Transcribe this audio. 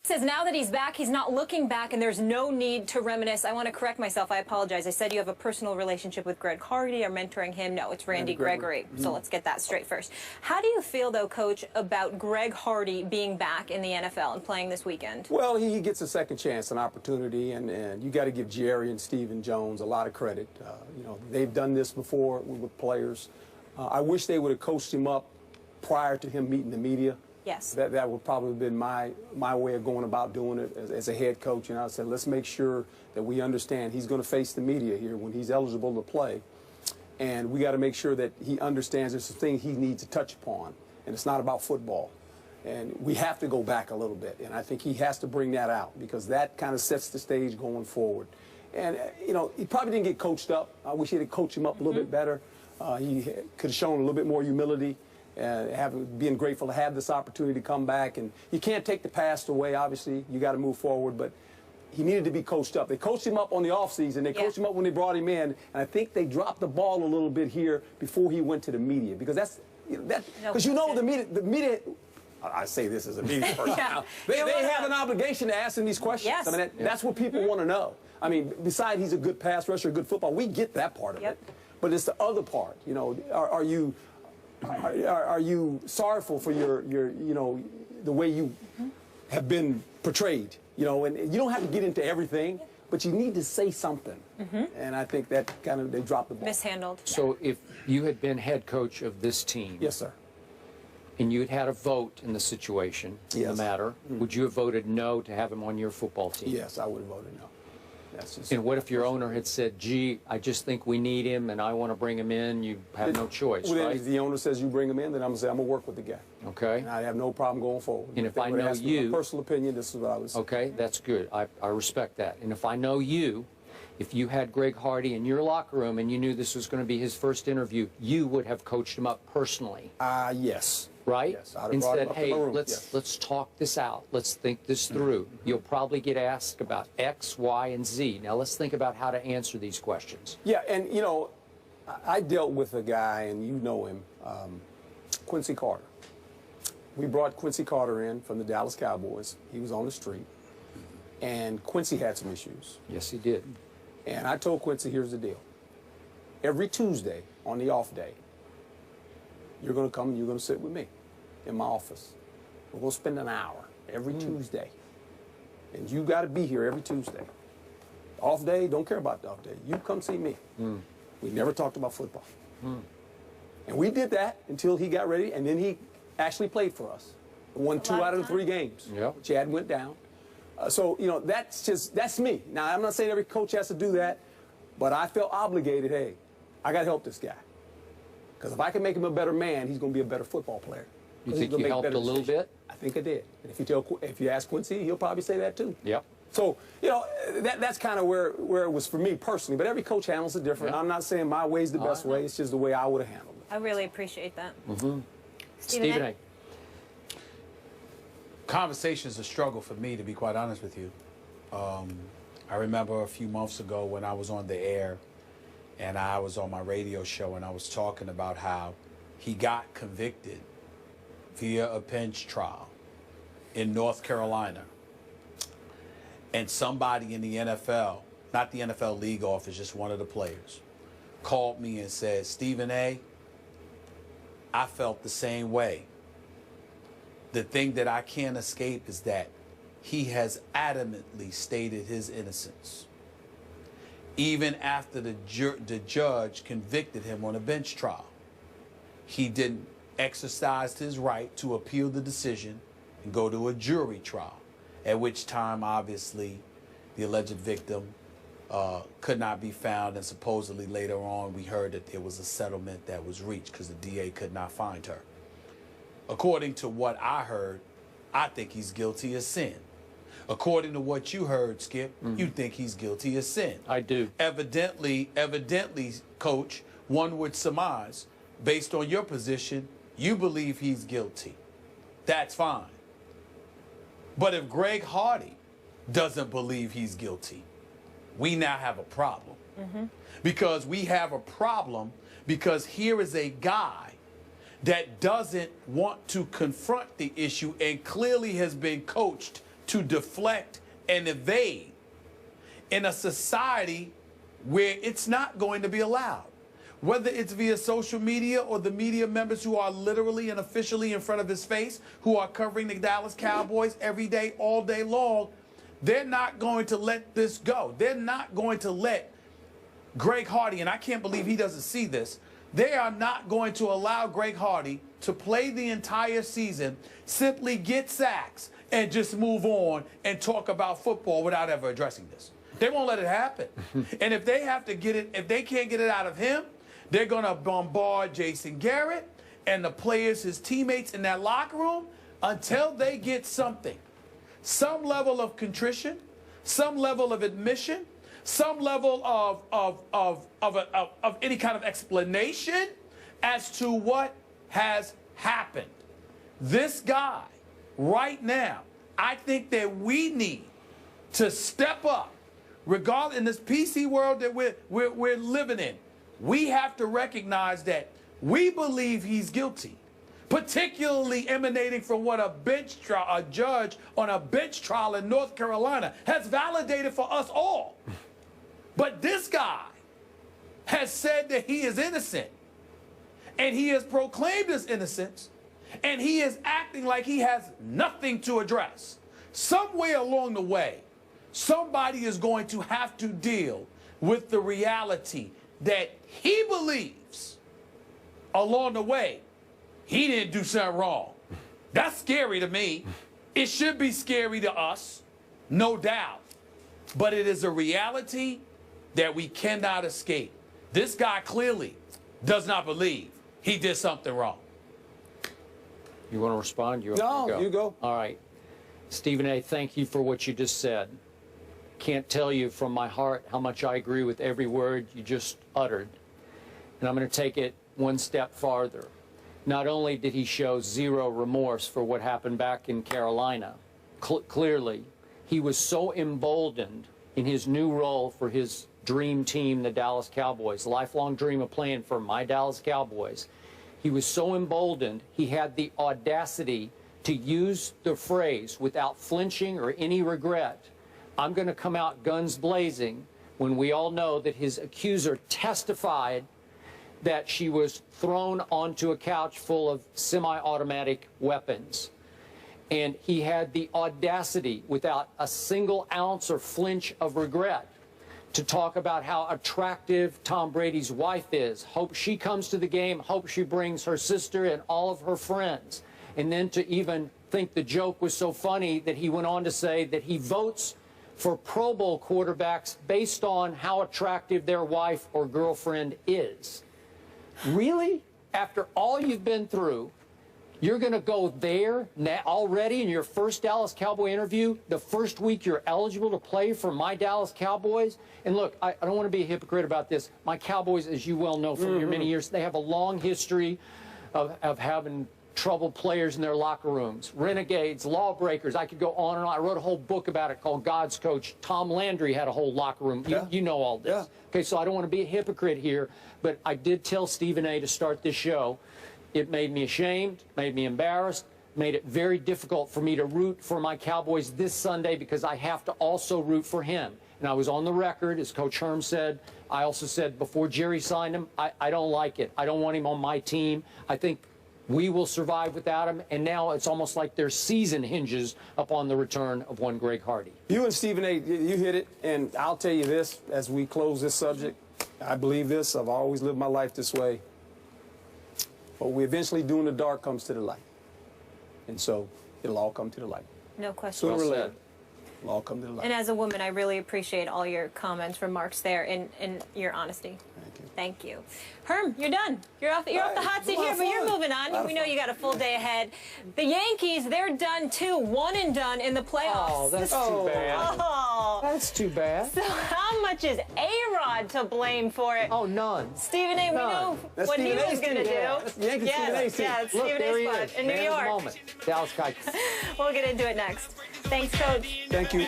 Says now that he's back, he's not looking back, and there's no need to reminisce. I want to correct myself. I apologize. I said you have a personal relationship with Greg Hardy or mentoring him. No, it's Randy Gregory. So let's get that straight first. How do you feel, though, Coach, about Greg Hardy being back in the NFL and playing this weekend? Well, he gets a second chance, an opportunity, and you got to give Jerry and Stephen Jones a lot of credit. You know, they've done this before with players. I wish they would have coached him up prior to him meeting the media. Yes. That would probably have been my way of going about doing it as a head coach. And I said, let's make sure that we understand he's going to face the media here when he's eligible to play. And we got to make sure that he understands there's some things he needs to touch upon. And it's not about football. And we have to go back a little bit. And I think he has to bring that out because that kind of sets the stage going forward. And, you know, he probably didn't get coached up. I wish he had coached him up a little bit better. He could have shown a little bit more humility. Being grateful to have this opportunity to come back. And you can't take the past away, obviously. You got to move forward. But he needed to be coached up. They coached him up on the offseason. They coached him up when they brought him in. And I think they dropped the ball a little bit here before he went to the media. Because that's, because you know the media, I say this as a media person now, they have an obligation to ask him these questions. Yes. I mean, that's what people want to know. I mean, besides he's a good pass rusher, a good football, we get that part of it. But it's the other part. You know, are you sorrowful for your you know, the way you have been portrayed? You know, and you don't have to get into everything, but you need to say something. And I think that kind of, they dropped the ball. Mishandled. So if you had been head coach of this team. Yes, sir. And you had had a vote in the situation, in the matter, would you have voted no to have him on your football team? Yes, I would have voted no. And what if your owner had said, gee, I just think we need him and I want to bring him in? You have no choice, well, right? If the owner says you bring him in, then I'm going to say I'm going to work with the guy. Okay. And I have no problem going forward. And if I know you... my personal opinion, this is what I was... Okay, that's good. I respect that. And if I know you, if you had Greg Hardy in your locker room and you knew this was going to be his first interview, you would have coached him up personally. Yes. Right? Yes, I'd have and brought said, him up hey, to my room. let's talk this out. Let's think this through. You'll probably get asked about X, Y, and Z. Now let's think about how to answer these questions. Yeah, and you know, I dealt with a guy, and you know him, Quincy Carter. We brought Quincy Carter in from the Dallas Cowboys. He was on the street, and Quincy had some issues. Yes, he did. And I told Quincy, here's the deal. Every Tuesday on the off day, you're going to come and you're going to sit with me in my office. We're going to spend an hour every Tuesday. And you got to be here every Tuesday. Off day, don't care about the off day. You come see me. We never talked about football. And we did that until he got ready, and then he actually played for us. Won 2 out of the 3 games. Yep. Chad went down. So, you know, that's me. Now, I'm not saying every coach has to do that, but I felt obligated, hey, I got to help this guy. Because if I can make him a better man, he's going to be a better football player. You think you helped a little bit? I think I did. And if you ask Quincy, he'll probably say that too. Yep. So, you know, that's kind of where it was for me personally. But every coach handles it different. I'm not saying my way is the best way. It's just the way I would have handled it. I really appreciate that. Stephen A. Conversation is a struggle for me, to be quite honest with you. I remember a few months ago when I was on the air and I was on my radio show and I was talking about how he got convicted via a bench trial in North Carolina. And somebody in the NFL, not the NFL league office, just one of the players, called me and said, Stephen A., I felt the same way. The thing that I can't escape is that he has adamantly stated his innocence. Even after the judge convicted him on a bench trial, he didn't exercise his right to appeal the decision and go to a jury trial, at which time, obviously, the alleged victim could not be found, and supposedly later on we heard that there was a settlement that was reached because the DA could not find her. According to what I heard, I think he's guilty of sin. According to what you heard, Skip, you think he's guilty of sin. I do. Evidently, Coach, one would surmise, based on your position, you believe he's guilty. That's fine. But if Greg Hardy doesn't believe he's guilty, we now have a problem. Because we have a problem because here is a guy that doesn't want to confront the issue and clearly has been coached to deflect and evade in a society where it's not going to be allowed. Whether it's via social media or the media members who are literally and officially in front of his face, who are covering the Dallas Cowboys every day, all day long, they're not going to let this go. They're not going to let Greg Hardy, and I can't believe he doesn't see this, they are not going to allow Greg Hardy to play the entire season, simply get sacks, and just move on and talk about football without ever addressing this. They won't let it happen. And if they have to get it, if they can't get it out of him, they're going to bombard Jason Garrett and the players, his teammates in that locker room, until they get something. Some level of contrition, some level of admission, some level of any kind of explanation as to what has happened. This guy, right now, I think that we need to step up, regardless in this PC world that we're living in. We have to recognize that we believe he's guilty, particularly emanating from what a judge on a bench trial in North Carolina has validated for us all. But this guy has said that he is innocent, and he has proclaimed his innocence, and he is acting like he has nothing to address. Somewhere along the way, somebody is going to have to deal with the reality that he believes along the way he didn't do something wrong. That's scary to me. It should be scary to us, no doubt. But it is a reality that we cannot escape. This guy clearly does not believe he did something wrong. You want to respond? No, you go. All right. Stephen A., thank you for what you just said. Can't tell you from my heart how much I agree with every word you just uttered. And I'm going to take it one step farther. Not only did he show zero remorse for what happened back in Carolina, clearly, he was so emboldened in his new role for his dream team, the Dallas Cowboys, lifelong dream of playing for my Dallas Cowboys. He was so emboldened, he had the audacity to use the phrase without flinching or any regret, I'm going to come out guns blazing, when we all know that his accuser testified that she was thrown onto a couch full of semi-automatic weapons. And he had the audacity, without a single ounce or flinch of regret, to talk about how attractive Tom Brady's wife is. Hope she comes to the game, hope she brings her sister and all of her friends. And then to even think the joke was so funny that he went on to say that he votes for Pro Bowl quarterbacks based on how attractive their wife or girlfriend is. Really? After all you've been through, you're going to go there already in your first Dallas Cowboy interview, the first week you're eligible to play for my Dallas Cowboys? And look, I don't want to be a hypocrite about this. My Cowboys, as you well know from your many years, they have a long history of having troubled players in their locker rooms, renegades, lawbreakers. I could go on and on. I wrote a whole book about it called God's Coach. Tom Landry had a whole locker room. You know all this. Yeah. Okay, so I don't want to be a hypocrite here, but I did tell Stephen A. to start this show. It made me ashamed, made me embarrassed, made it very difficult for me to root for my Cowboys this Sunday because I have to also root for him. And I was on the record, as Coach Herm said. I also said before Jerry signed him, I don't like it. I don't want him on my team. I think we will survive without him, and now it's almost like their season hinges upon the return of one Greg Hardy. You and Stephen A., you hit it, and I'll tell you this as we close this subject. I believe this. I've always lived my life this way. What we eventually do in the dark comes to the light. And so it'll all come to the light. No question. Sooner or later, it'll all come to the light. And as a woman, I really appreciate all your comments, remarks there, and your honesty. Thank you. Thank you. Herm, you're done. You're off the hot seat here, but you're moving on. We know you got a full day ahead. The Yankees, they're done too. One and done in the playoffs. Oh, that's too bad. Oh. That's too bad. So how much is A-Rod to blame for it? Oh, none. Stephen A., we know That's what Stephen he A's was going to team. do. That's the Yankees Stephen A's team. Yeah, it's Look, Stephen there he A's is. spot in New Man of the York. moment. Dallas Cowboys. We'll get into it next. Thanks, Coach. Thank you.